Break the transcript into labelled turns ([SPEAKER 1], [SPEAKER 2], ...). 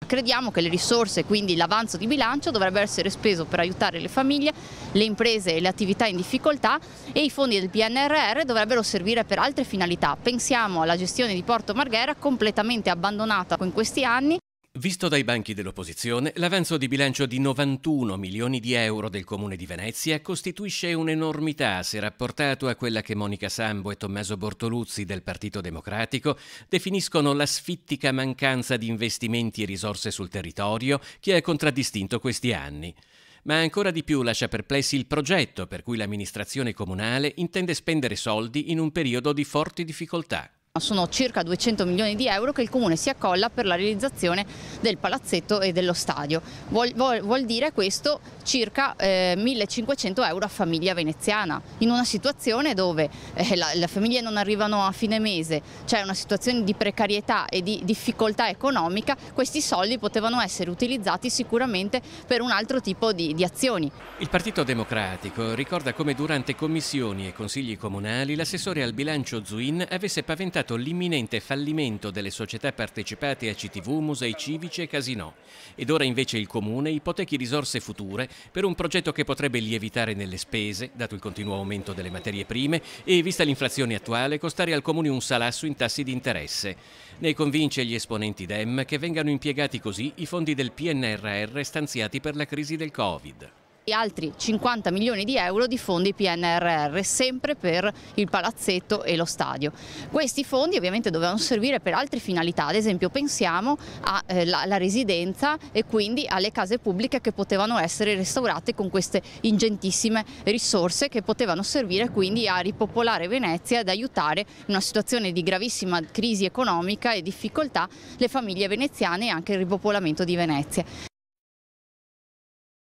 [SPEAKER 1] Crediamo che le risorse, quindi l'avanzo di bilancio, dovrebbe essere speso per aiutare le famiglie, le imprese e le attività in difficoltà, e i fondi del PNRR dovrebbero servire per altre finalità. Pensiamo alla gestione di Porto Marghera, completamente abbandonata in questi anni.
[SPEAKER 2] Visto dai banchi dell'opposizione, l'avanzo di bilancio di 91 milioni di euro del Comune di Venezia costituisce un'enormità se rapportato a quella che Monica Sambo e Tommaso Bortoluzzi del Partito Democratico definiscono l'asfittica mancanza di investimenti e risorse sul territorio che ha contraddistinto questi anni. Ma ancora di più lascia perplessi il progetto per cui l'amministrazione comunale intende spendere soldi in un periodo di forti difficoltà.
[SPEAKER 1] Sono circa 200 milioni di euro che il Comune si accolla per la realizzazione del palazzetto e dello stadio. Vuol dire questo circa 1.500 euro a famiglia veneziana, in una situazione dove le famiglie non arrivano a fine mese, c'è una situazione di precarietà e di difficoltà economica. Questi soldi potevano essere utilizzati sicuramente per un altro tipo di azioni.
[SPEAKER 2] Il Partito Democratico ricorda come durante commissioni e consigli comunali l'assessore al bilancio Zuin avesse paventato l'imminente fallimento delle società partecipate a CTV, musei civici e casinò, ed ora invece il Comune ipotechi risorse future per un progetto che potrebbe lievitare nelle spese, dato il continuo aumento delle materie prime e, vista l'inflazione attuale, costare al Comune un salasso in tassi di interesse. Ne convince gli esponenti Dem che vengano impiegati così i fondi del PNRR stanziati per la crisi del Covid.
[SPEAKER 1] Altri 50 milioni di euro di fondi PNRR, sempre per il palazzetto e lo stadio. Questi fondi ovviamente dovevano servire per altre finalità, ad esempio pensiamo alla residenza e quindi alle case pubbliche che potevano essere restaurate con queste ingentissime risorse, che potevano servire quindi a ripopolare Venezia ed aiutare in una situazione di gravissima crisi economica e difficoltà le famiglie veneziane e anche il ripopolamento di Venezia.